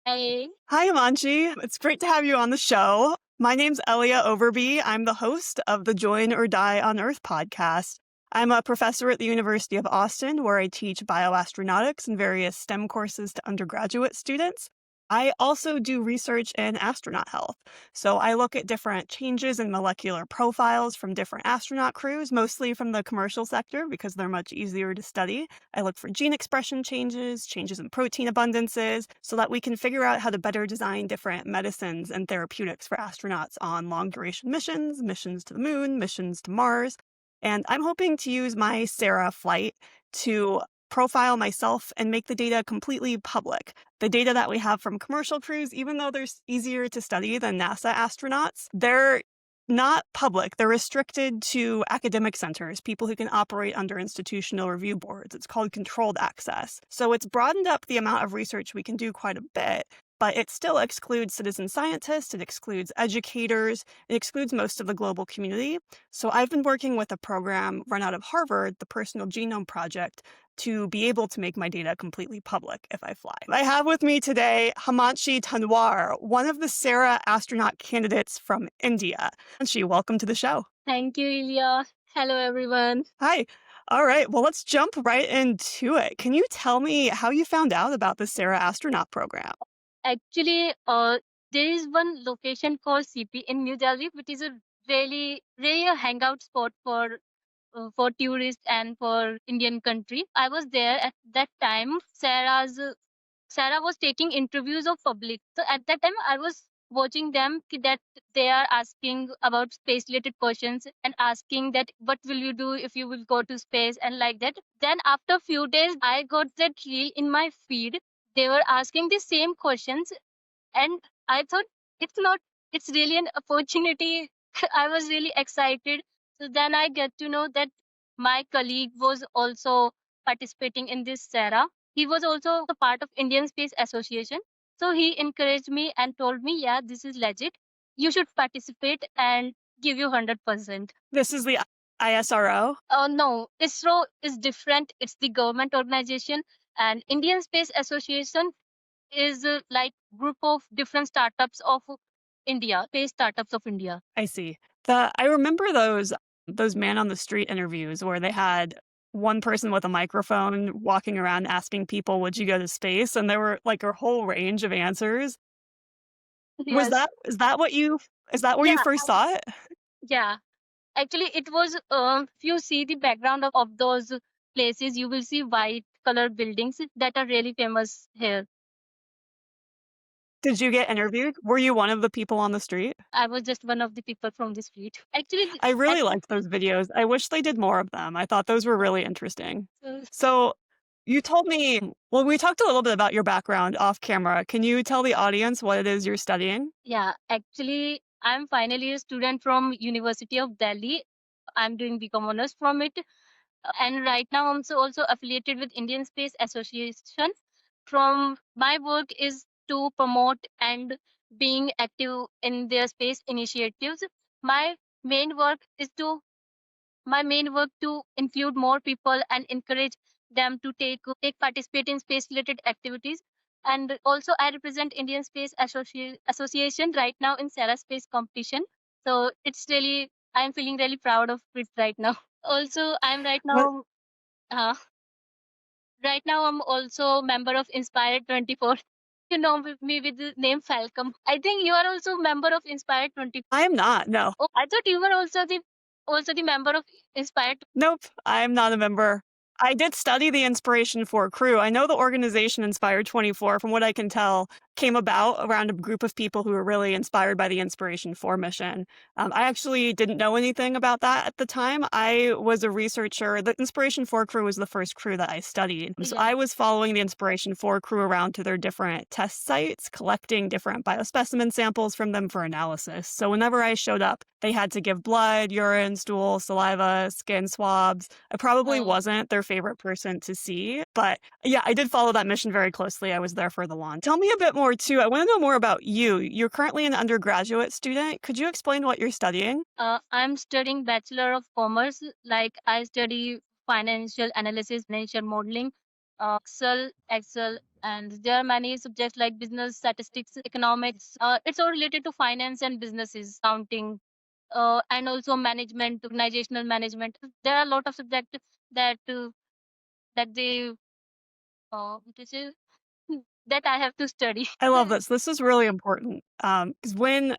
Hey, Hi, Himansi. It's great to have you on the show. My name's Eliah Overbey. I'm the host of the Join or Die on Earth podcast. I'm a professor at the University of Austin, where I teach bioastronautics and various STEM courses to undergraduate students. I also do research in astronaut health. So I look at different changes in molecular profiles from different astronaut crews, mostly from the commercial sector because they're much easier to study. I look for gene expression changes, changes in protein abundances, so that we can figure out how to better design different medicines and therapeutics for astronauts on long duration missions, missions to the moon, missions to Mars. And I'm hoping to use my SERA flight to profile myself and make the data completely public. The data that we have from commercial crews, even though they're easier to study than NASA astronauts, they're not public. They're restricted to academic centers, people who can operate under institutional review boards. It's called controlled access. So it's broadened up the amount of research we can do quite a bit, but it still excludes citizen scientists, it excludes educators, it excludes most of the global community. So I've been working with a program run out of Harvard, the Personal Genome Project, to be able to make my data completely public if I fly. I have with me today Himansi Tanwar, one of the SERA astronaut candidates from India. Himansi, welcome to the show. thank you, Ilya. Hello, everyone. Hi. All right, well, let's jump right into it. Can you tell me how you found out about the SERA astronaut program? Actually, there is one location called CP in New Delhi, which is a really a hangout spot for tourists and for Indian country. I was there at that time. Sarah was taking interviews of public. So at that time, I was watching them that they are asking about space related questions and asking that what will you do if you will go to space and like that. Then after few days, I got that reel in my feed. They were asking the same questions, and I thought it's not. It's really an opportunity. I was really excited. So then I get to know that my colleague was also participating in this Sarah. He was also a part of Indian Space Association. So he encouraged me and told me, yeah, this is legit. You should participate and give you 100%. This is the ISRO. No, ISRO is different. It's the government organization, and Indian Space Association is like group of different startups of India, space startups of India. I see. I remember those man on the street interviews where they had one person with a microphone walking around asking people, "Would you go to space?" And there were like a whole range of answers. Was Yes. that is that what you is that where you Yeah. first saw it? Yeah. Actually, it was. If you see the background of those places, you will see white color buildings that are really famous here. Did you get interviewed? Were you one of the people on the street? I was just one of the people from the street. Actually, I at really liked those videos. I wish they did more of them. I thought those were really interesting. So you told me, well, we talked a little bit about your background off camera. Can you tell the audience what it is you're studying? yeah, actually, I'm final year student from University of Delhi. I'm doing BCom honors from it. And right now I'm also affiliated with Indian Space Association. From my work is to promote and being active in their space initiatives. My main work is to my main work to include more people and encourage them to take participate in space related activities. And also I represent Indian Space Association right now in Sarah Space competition. So it's really I'm feeling really proud of it right now. Also I'm What uh, right now I'm also member of Inspired 24. You know me with the name Falcom. I think you are also member of Inspired 24. I am not. No. Oh, I thought you were also the member of Inspired. Nope, I'm not a member. I did study the Inspiration 4 crew. I know the organization Inspired 24, from what I can tell, came about around a group of people who were really inspired by the Inspiration 4 mission. I actually didn't know anything about that at the time. I was a researcher. The Inspiration 4 crew was the first crew that I studied. So Yeah. I was following the Inspiration 4 crew around to their different test sites, collecting different biospecimen samples from them for analysis. So whenever I showed up, they had to give blood, urine, stool, saliva, skin swabs. I probably Oh. wasn't their favorite person to see, but yeah, I did follow that mission very closely. I was there for the launch. Tell me a bit more too. I want to know more about you. You're currently an undergraduate student. Could you explain what you're studying? I'm studying Bachelor of Commerce. Like I study financial analysis, financial modeling, Excel, And there are many subjects like business, statistics, economics. It's all related to finance and businesses, accounting, and also management, organizational management. There are a lot of subjects that that they what is it? That I have to study. I love this. This is really important. Because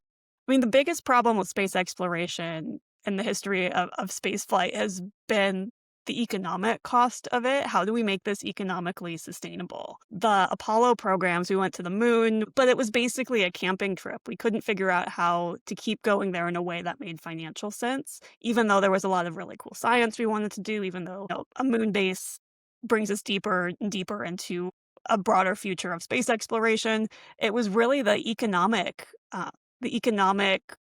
the biggest problem with space exploration in the history of space flight has been the economic cost of it. How do we make this economically sustainable? The Apollo programs, we went to the moon, but it was basically a camping trip. We couldn't figure out how to keep going there in a way that made financial sense, even though there was a lot of really cool science we wanted to do, even though a moon base brings us deeper and deeper into a broader future of space exploration. It was really the economic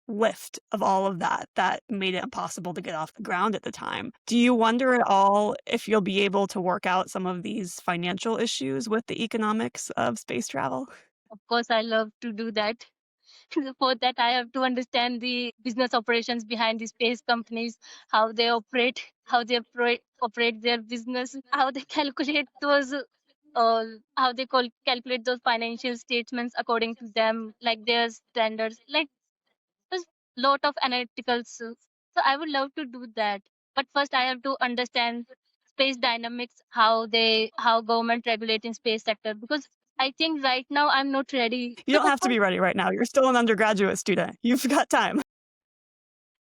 lift of all of that that made it impossible to get off the ground at the time. Do you wonder at all if you'll be able to work out some of these financial issues with the economics of space travel? Of course, I love to do that. For that, I have to understand the business operations behind the space companies, how they operate, operate their business, how they calculate those, how they calculate those financial statements according to them, like their standards. Like there's lot of analyticals. So I would love to do that, but first I have to understand space dynamics, how government regulating space sector, because I think right now I'm not ready. You don't have to be ready right now. You're still an undergraduate student. You've got time.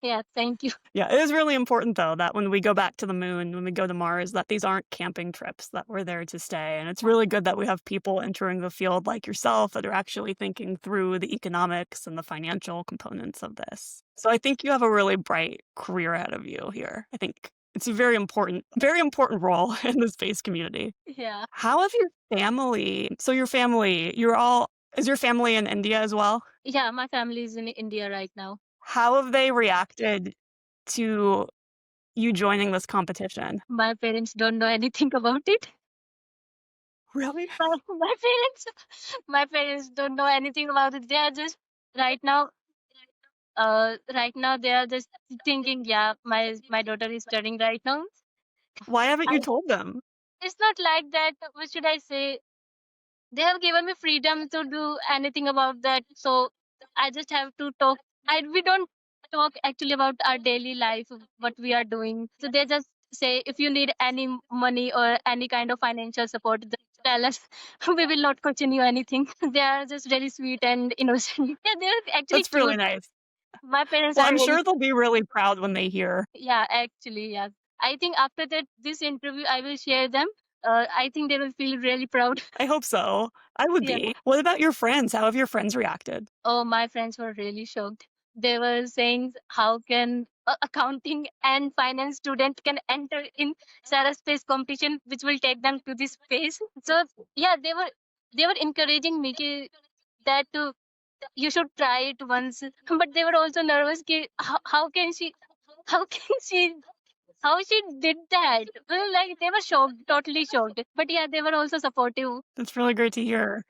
Yeah, thank you. Yeah, it is really important though that when we go back to the moon, when we go to Mars, that these aren't camping trips, that we're there to stay. And it's really good that we have people entering the field like yourself that are actually thinking through the economics and the financial components of this. So I think you have a really bright career ahead of you here. I think it's a very important role in the space community. Yeah, How have your family, so your family, is your family in India as well? yeah. My family is in India right now. How have they reacted to you joining this competition? My parents don't know anything about it. Really? My parents, my parents don't know anything about it. They are just right now. Right now they are just thinking, yeah, my daughter is studying right now. Why haven't I, you told them? it's not like that. What should I say? They have given me freedom to do anything about that, so I just have to talk. We don't talk actually about our daily life, what we are doing. So they just say, if you need any money or any kind of financial support, just tell us. We will not question you anything. They are just really sweet and innocent. Yeah, they're actually That's really cute. nice. My parents Well, are I'm really, sure they'll be really proud when they hear. yeah, actually, yeah. I think after that this interview I will share them. I think they will feel really proud. I hope so. I would Yeah. be. What about your friends? How have your friends reacted? Oh, my friends were really shocked. They were saying, how can a accounting and finance student can enter in SERA space competition, which will take them to this space? So yeah, they were encouraging me that you should try it once. But they were also nervous. How can she? How can she? How she did that? Well, like they were shocked, totally shocked. But yeah, they were also supportive. That's really great to hear.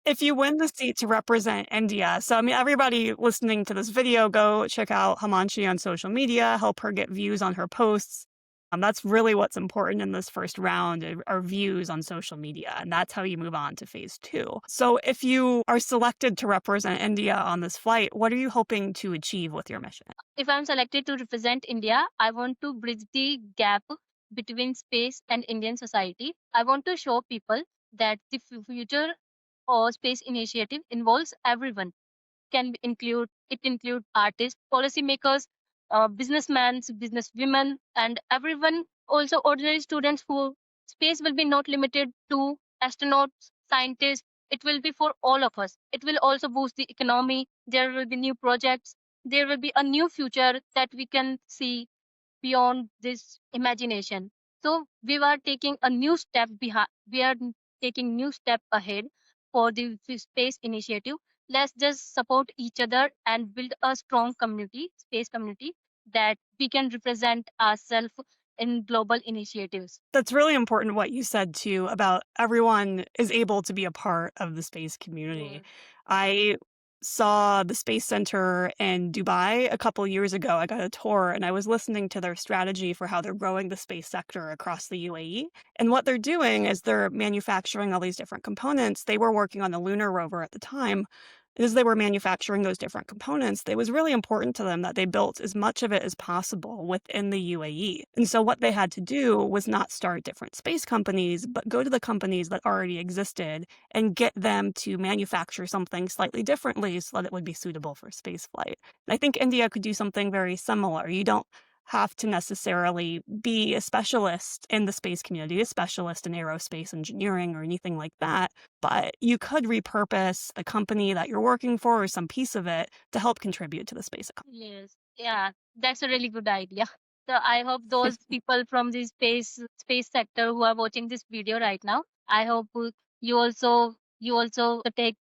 If you win the seat to represent India, so I mean, everybody listening to this video, go check out Himansi on social media, help her get views on her posts. That's really what's important in this first round are views on social media, and that's how you move on to phase two. So if you are selected to represent India on this flight, what are you hoping to achieve with your mission? If I'm selected to represent India, I want to bridge the gap between space and Indian society. I want to show people that the future or space initiative involves everyone. It include artists, policymakers, businessmen, businesswomen, and everyone. Also, ordinary students who space will be not limited to astronauts, scientists. It will be for all of us. It will also boost the economy. There will be new projects. There will be a new future that we can see beyond this imagination. So we are taking a new step behind. We are taking new step ahead for the space initiative. Let's just support each other and build a strong community, space community, that we can represent ourselves in global initiatives. That's really important what you said too about everyone is able to be a part of the space community. I saw the Space Center in Dubai a couple years ago. I got a tour and I was listening to their strategy for how they're growing the space sector across the UAE. And what they're doing is they're manufacturing all these different components. They were working on the lunar rover at the time. As they were manufacturing those different components, it was really important to them that they built as much of it as possible within the UAE. And so what they had to do was not start different space companies, but go to the companies that already existed and get them to manufacture something slightly differently so that it would be suitable for spaceflight. I think India could do something very similar. You don't have to necessarily be a specialist in the space community, a specialist in aerospace engineering or anything like that, but you could repurpose the company that you're working for or some piece of it to help contribute to the space economy. Yes. Yeah, that's a really good idea. So I hope those people from the space sector who are watching this video right now, I hope you also take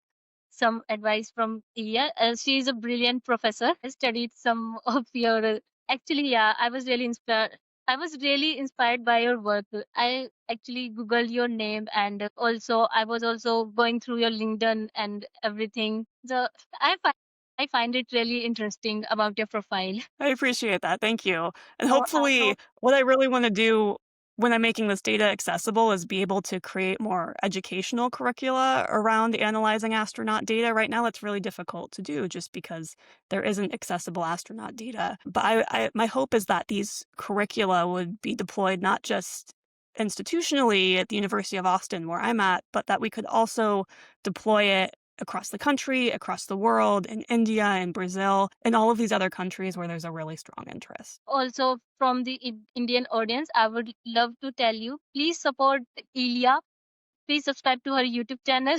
some advice from Iya. She is a brilliant professor. I studied some of your. Actually, yeah, I was really inspired. I was really inspired by your work. I actually googled your name, and also I was also going through your LinkedIn and everything. So I find I find it really interesting about your profile. I appreciate that. Thank you. And So I hopefully, hope what I really want to do when I'm making this data accessible is be able to create more educational curricula around analyzing astronaut data. Right now, it's really difficult to do just because there isn't accessible astronaut data. But my hope is that these curricula would be deployed not just institutionally at the University of Austin, where I'm at, but that we could also deploy it across the country, across the world, in India and Brazil, and all of these other countries where there's a really strong interest. also from the Indian audience, I would love to tell you, please support Ilya. Please subscribe to her YouTube channel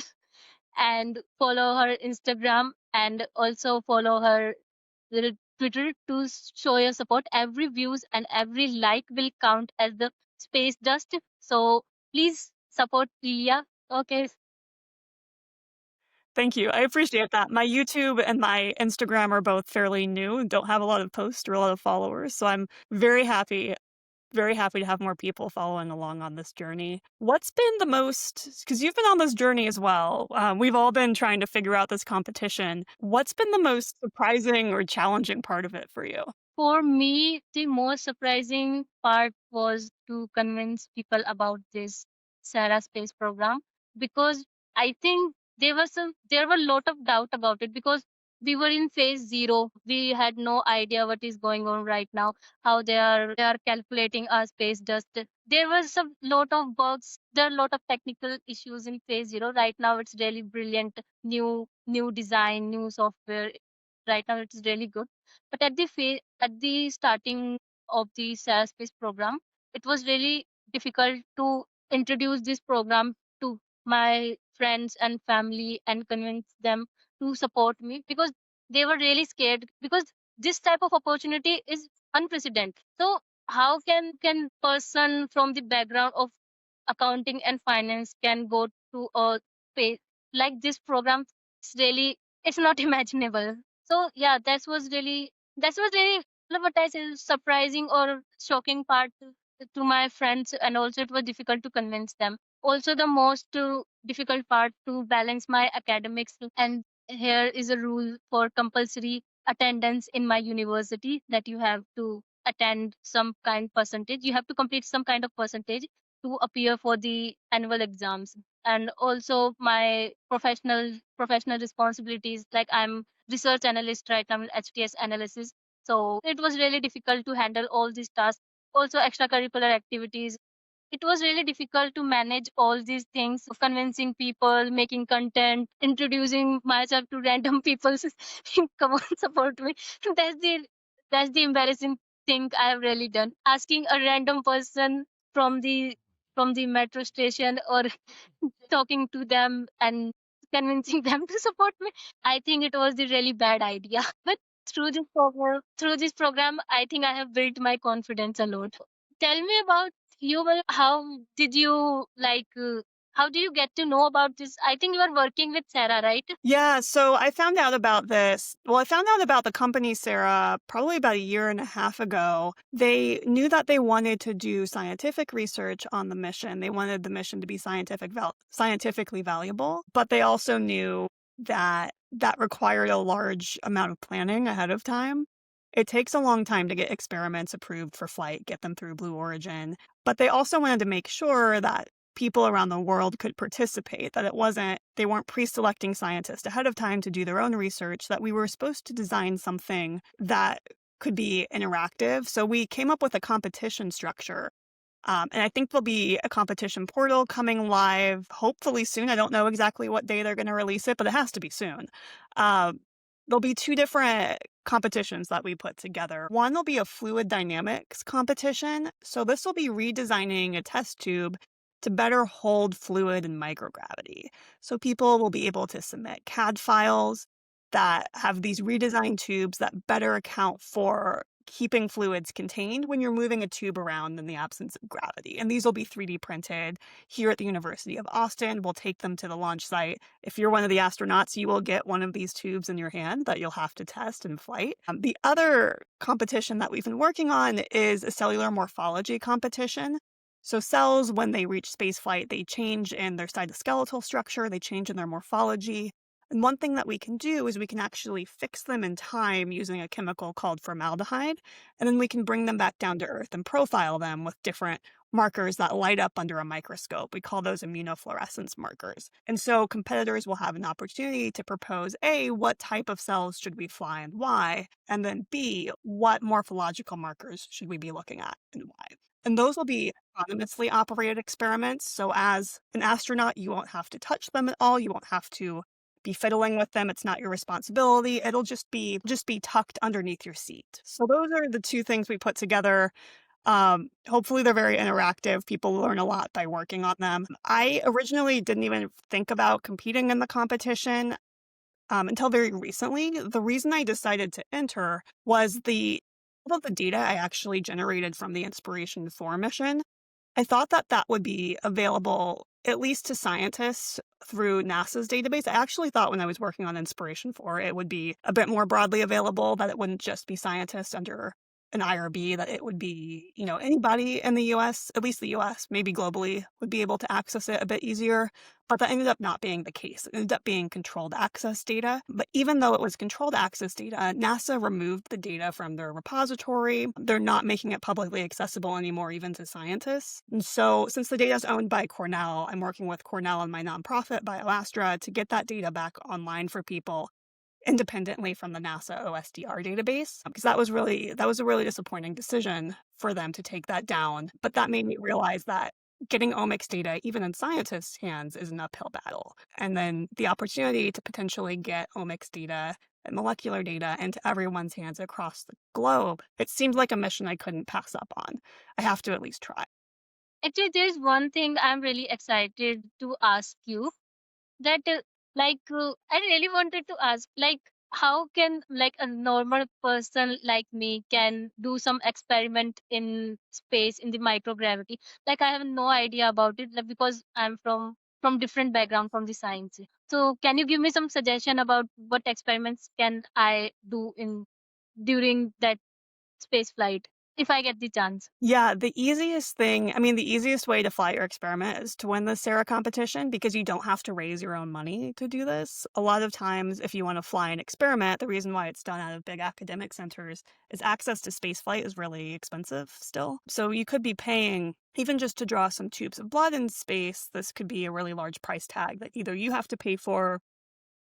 and follow her Instagram and also follow her Twitter to show your support. Every views and every like will count as the space dust. So please support Ilya. Okay. Thank you. I appreciate that. My YouTube and my Instagram are both fairly new and don't have a lot of posts or a lot of followers. So I'm very happy to have more people following along on this journey. What's been the most, because you've been on this journey as well, we've all been trying to figure out this competition. What's been the most surprising or challenging part of it for you? For me, the most surprising part was to convince people about this SERA space program because I think there were a lot of doubt about it because we were in phase zero. We had no idea what is going on right now, how they are calculating our space dust. There was a lot of bugs. There are a lot of technical issues in phase zero. Right now, it's really brilliant. New design, new software. Right now, it's really good, but at the starting of the SARA Space program, it was really difficult to introduce this program to my friends and family and convince them to support me because they were really scared because this type of opportunity is unprecedented. So how can person from the background of accounting and finance can go to a space like this program? It's not imaginable. So yeah, that was really what I say surprising or shocking part to my friends, and also it was difficult to convince them. Also, the most difficult part to balance my academics, and here is a rule for compulsory attendance in my university that you have to attend some kind percentage. You have to complete some kind of percentage to appear for the annual exams, and also my professional responsibilities, like I'm research analyst right now in HTS analysis. So it was really difficult to handle all these tasks. Also extracurricular activities. It was really difficult to manage all these things, convincing people, making content, introducing myself to random people. Come on, support me. That's the that's the embarrassing thing I have really done. Asking a random person from the from the metro station or talking to them and convincing them to support me. I think it was the really bad idea. But through this program, I think I have built my confidence a lot. Tell me about you. How did you how did you get to know about this? I think you are working with Sarah, right? Yeah, so I found out about this. Well, I found out about the company SERA probably about a year and a half ago. They knew that they wanted to do scientific research on the mission. They wanted the mission to be scientifically valuable, but they also knew that that required a large amount of planning ahead of time. It takes a long time to get experiments approved for flight, get them through Blue Origin, but they also wanted to make sure that people around the world could participate, that they weren't pre-selecting scientists ahead of time to do their own research, that we were supposed to design something that could be interactive. So we came up with a competition structure, and I think there'll be a competition portal coming live hopefully soon. I don't know exactly what day they're going to release it, but it has to be soon. Um, there'll be two different competitions that we put together. One will be a fluid dynamics competition. So this will be redesigning a test tube to better hold fluid in microgravity. So people will be able to submit CAD files that have these redesigned tubes that better account for keeping fluids contained when you're moving a tube around in the absence of gravity. And these will be 3D printed here at the University of Austin. We'll take them to the launch site. If you're one of the astronauts, you will get one of these tubes in your hand that you'll have to test in flight. The other competition that we've been working on is a cellular morphology competition. So cells, when they reach spaceflight, they change in their cytoskeletal structure, they change in their morphology. And one thing that we can do is we can actually fix them in time using a chemical called formaldehyde, and then we can bring them back down to Earth and profile them with different markers that light up under a microscope. We call those immunofluorescence markers. And so competitors will have an opportunity to propose A, what type of cells should we fly and why? And then B, what morphological markers should we be looking at and why? And those will be autonomously operated experiments. So as an astronaut, you won't have to touch them at all. You won't have to be fiddling with them. It's not your responsibility. It'll just be tucked underneath your seat. So those are the two things we put together. Hopefully they're very interactive. People learn a lot by working on them. I originally didn't even think about competing in the competition until very recently. The reason I decided to enter was all of the data I actually generated from the Inspiration 4 mission. I thought that that would be available at least to scientists through NASA's database. I actually thought when I was working on Inspiration 4, it would be a bit more broadly available, that it wouldn't just be scientists under an IRB, that it would be, anybody in the US, at least the US, maybe globally, would be able to access it a bit easier. But that ended up not being the case. It ended up being controlled access data. But even though it was controlled access data, NASA removed the data from their repository. They're not making it publicly accessible anymore, even to scientists. And so since the data is owned by Cornell, I'm working with Cornell and my nonprofit, BioAstra, to get that data back online for people independently from the NASA OSDR database, because that was a really disappointing decision for them to take that down. But that made me realize that getting omics data, even in scientists' hands, is an uphill battle. And then the opportunity to potentially get omics data and molecular data into everyone's hands across the globe, it seemed like a mission I couldn't pass up on. I have to at least try. Actually, there's one thing I'm really excited to ask you, that I really wanted to ask, like, how can like a normal person like me can do some experiment in space in the microgravity? Like, I have no idea about it, like, because I'm from different background from the science. So can you give me some suggestion about what experiments can I do in during that space flight if I get the chance? Yeah, the easiest way to fly your experiment is to win the SERA competition, because you don't have to raise your own money to do this. A lot of times, if you want to fly an experiment, the reason why it's done out of big academic centers is access to spaceflight is really expensive still. So you could be paying, even just to draw some tubes of blood in space, this could be a really large price tag that either you have to pay for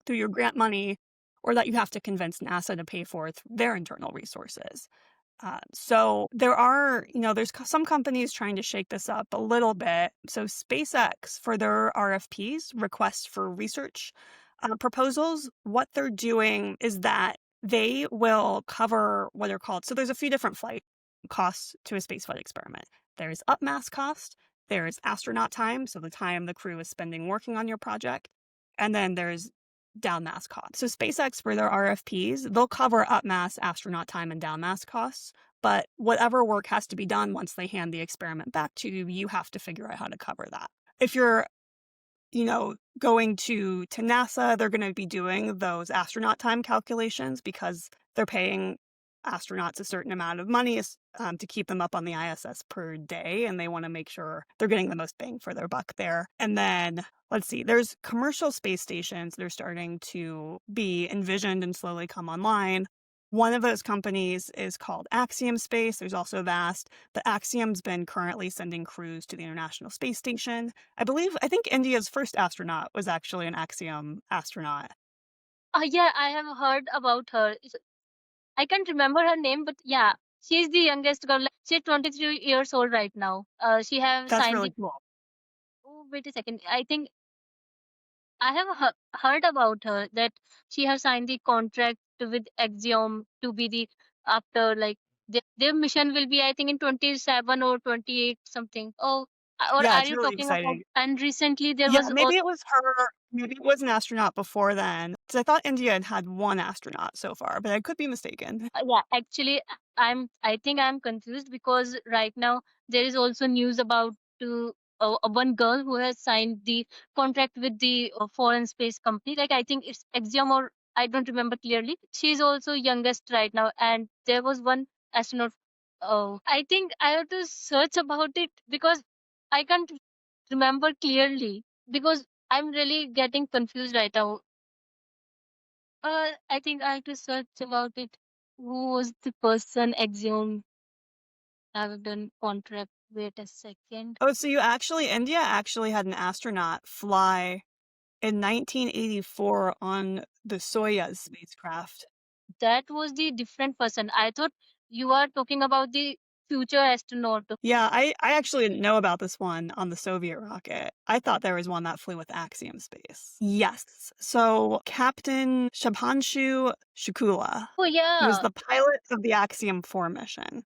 through your grant money, or that you have to convince NASA to pay for through their internal resources. So there's some companies trying to shake this up a little bit. So SpaceX, for their RFPs, requests for research proposals, what they're doing is that they will cover what are called, so there's a few different flight costs to a spaceflight experiment. There's upmass cost, there's astronaut time, so the time the crew is spending working on your project, and then there's downmass costs. So SpaceX, for their RFPs, they'll cover upmass, astronaut time, and downmass costs. But whatever work has to be done once they hand the experiment back to you, you have to figure out how to cover that. If you're, going to NASA, they're going to be doing those astronaut time calculations, because they're paying astronauts a certain amount of money to keep them up on the ISS per day, and they want to make sure they're getting the most bang for their buck there. And then, let's see, there's commercial space stations that are starting to be envisioned and slowly come online. One of those companies is called Axiom Space. There's also VAST, but Axiom's been currently sending crews to the International Space Station. I think India's first astronaut was actually an Axiom astronaut. Yeah, I have heard about her. I can't remember her name, but yeah, she's the youngest girl. She's 23 years old right now. She have That's signed really the. cool. Oh, wait a second. I think I have heard about her that she has signed the contract with Axiom to be the after like their mission will be I think in 27 or 28 something. Oh, or Yeah, are it's you really talking about? exciting. And recently there Yeah, was maybe it was her. Maybe it was an astronaut before then. Because I thought India had had one astronaut so far, but I could be mistaken. yeah, actually, I think I'm confused because right now there is also news about one girl who has signed the contract with the foreign space company. Like I think it's Axiom or I don't remember clearly. She's also youngest right now, and there was one astronaut. I think I have to search about it because I can't remember clearly because I'm really getting confused right now. I think I have to search about it. Who was the person Axiom have done contract? Wait a second. Oh, so India actually had an astronaut fly in 1984 on the Soyuz spacecraft. That was the different person. I thought you are talking about the future astronaut. Yeah, I actually didn't know about this one on the Soviet rocket. I thought there was one that flew with Axiom Space. Yes. So Captain Shubhanshu Shukula, Oh he was yeah. the pilot of the Axiom 4 mission.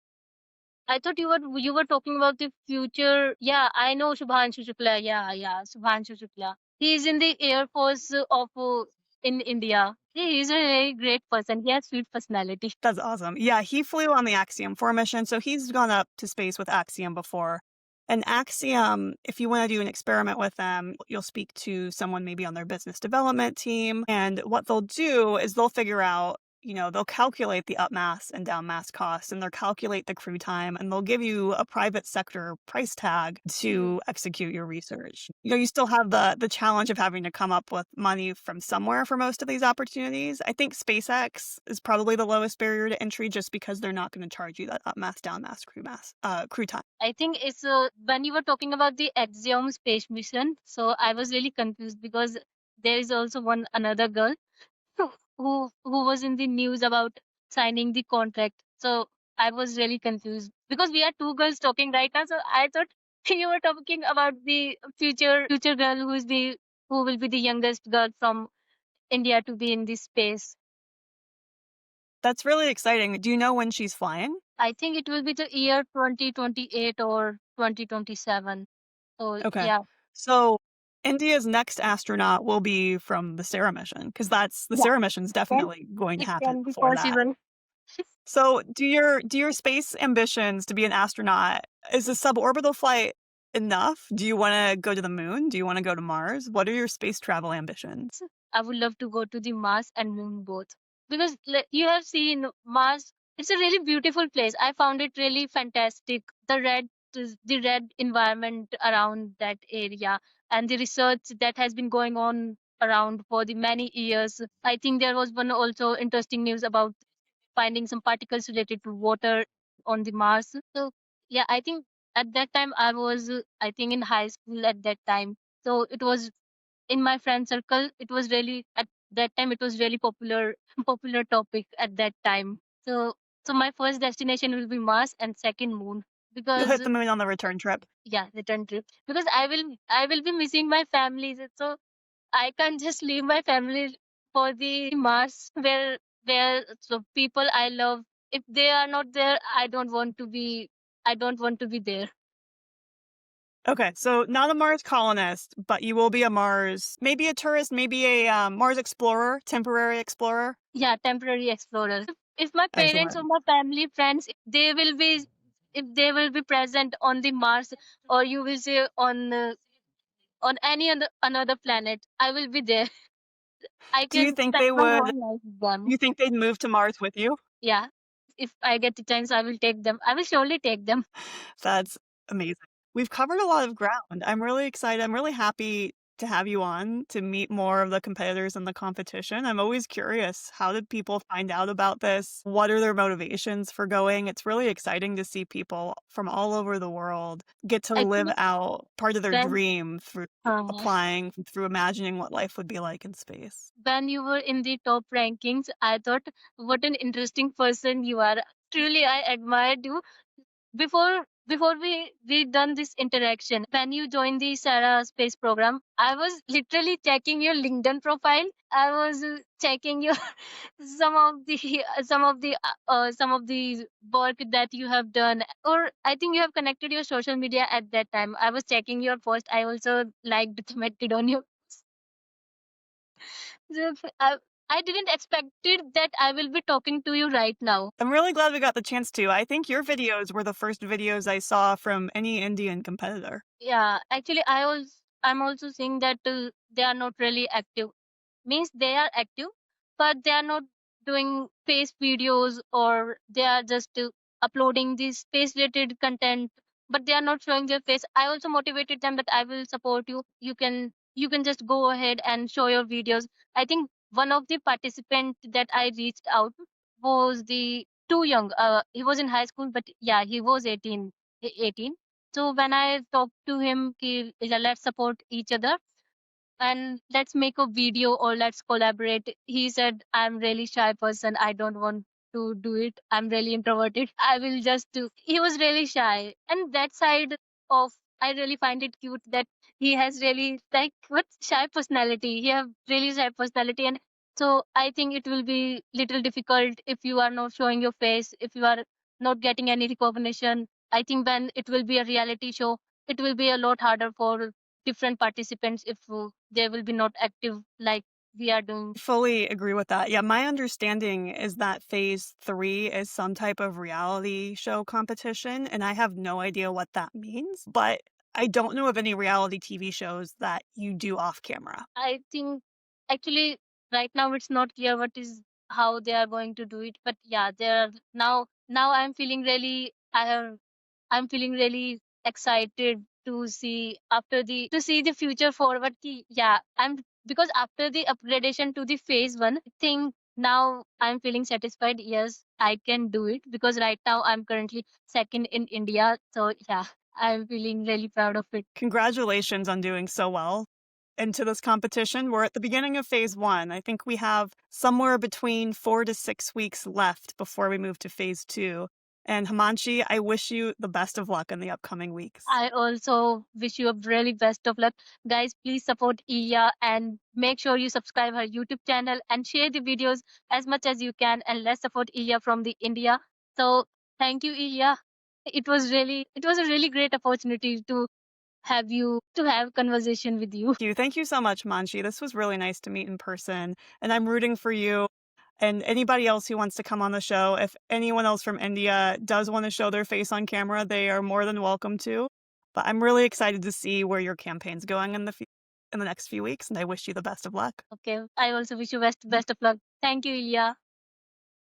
I thought you were talking about the future. Yeah, I know Shubhanshu Shukla. Yeah, Shubhanshu Shukla. He is in the Air Force of in India. He is a very great person. He has sweet personality. That's awesome. Yeah, he flew on the Axiom 4 mission, so he's gone up to space with Axiom before. And Axiom, if you want to do an experiment with them, you'll speak to someone maybe on their business development team. And what they'll do is they'll figure out, they'll calculate the up mass and down mass costs, and they'll calculate the crew time, and they'll give you a private sector price tag to execute your research. You still have the challenge of having to come up with money from somewhere for most of these opportunities. I think SpaceX is probably the lowest barrier to entry just because they're not going to charge you that up mass, down mass, crew time. I think it's when you were talking about the Axiom space mission, so I was really confused because there is also one another girl who was in the news about signing the contract. So I was really confused because we are two girls talking right now. So I thought you were talking about the future girl who will be the youngest girl from India to be in this space. That's really exciting. Do you know when she's flying? I think it will be the year 2028 or 2027. So Okay. yeah, So India's next astronaut will be from the SERA mission because the yeah, SERA mission's then definitely going to it happen can be before that. possible. So do your space ambitions to be an astronaut, is a suborbital flight enough? Do you want to go to the moon? Do you want to go to Mars? What are your space travel ambitions? I would love to go to the Mars and Moon both because you have seen Mars. It's a really beautiful place. I found it really fantastic. The red environment around that area and the research that has been going on around for the many years. I think there was one also interesting news about finding some particles related to water on the Mars. So yeah, I think at that time I was I think in high school at that time. So it was in my friend circle. It was really at that time it was really popular topic at that time. So my first destination will be Mars and second Moon You'll because hit the moon on the return trip. yeah, return trip because I will be missing my family. So I can't just leave my family for the Mars where so people I love, if they are not there, I don't want to be there. Okay, so not a Mars colonist, but you will be a Mars, maybe a tourist, maybe a Mars explorer, temporary explorer. Yeah, temporary explorer. If my parents or Excellent. my family friends, if they will be present on the Mars, or you will say on any other another planet, I will be there. I Do you can think spend they my would? whole life with them. You think they'd move to Mars with you? Yeah. If I get the chance, I will take them. I will surely take them. That's amazing. We've covered a lot of ground. I'm really excited. I'm really happy to have you on to meet more of the competitors in the competition. I'm always curious, how did people find out about this? What are their motivations for going? It's really exciting to see people from all over the world get to live Actually, out part of their when dream through uh, applying, through imagining what life would be like in space. when you were in the top rankings, I thought, what an interesting person you are. Truly, I admired you. Before we done this interaction, when you joined the SERA space program, I was literally checking your LinkedIn profile. I was checking your some of the work that you have done, or I think you have connected your social media at that time. I was checking your post. I also liked commented on you. So, I didn't expect it that I will be talking to you right now. I'm really glad we got the chance to. I think your videos were the first videos I saw from any Indian competitor. Yeah, actually, I'm also seeing that they are not really active. Means they are active, but they are not doing face videos, or they are just uploading this space related content, but they are not showing their face. I also motivated them that I will support you. You can just go ahead and show your videos. I think one of the participants that I reached out was the too young. He was in high school, but yeah, he was 18. So when I talked to him, let's support each other and let's make a video or let's collaborate. He said, I'm really shy person. I don't want to do it. I'm really introverted. I will just do. He was really shy. And that side of, I really find it cute that he has really like what shy personality. He have really shy personality. And so I think it will be little difficult if you are not showing your face, if you are not getting any recognition. I think when it will be a reality show, it will be a lot harder for different participants if they will be not active like we are doing. Fully agree with that. Yeah, my understanding is that phase 3 is some type of reality show competition, and I have no idea what that means, but I don't know of any reality TV shows that you do off camera. I think actually right now it's not clear what is how they are going to do it, but yeah, there are now I'm feeling really excited to see the future forward yeah, I'm because after the upgradation to the phase 1, I think now I'm feeling satisfied. Yes, I can do it because right now I'm currently second in India. So yeah, I'm feeling really proud of it. Congratulations on doing so well into this competition. We're at the beginning of phase 1. I think we have somewhere between 4 to 6 weeks left before we move to phase 2. And Himanshi, I wish you the best of luck in the upcoming weeks. I also wish you a really best of luck. Guys, please support Iya and make sure you subscribe her YouTube channel and share the videos as much as you can, and let's support Iya from the India. So thank you, Iya. It was a really great opportunity to have conversation with you. Thank you so much, Manshi. This was really nice to meet in person, and I'm rooting for you and anybody else who wants to come on the show. If anyone else from India does want to show their face on camera, they are more than welcome to. But I'm really excited to see where your campaign's going in the next few weeks, and I wish you the best of luck. Okay. I also wish you best of luck. Thank you, Ilya.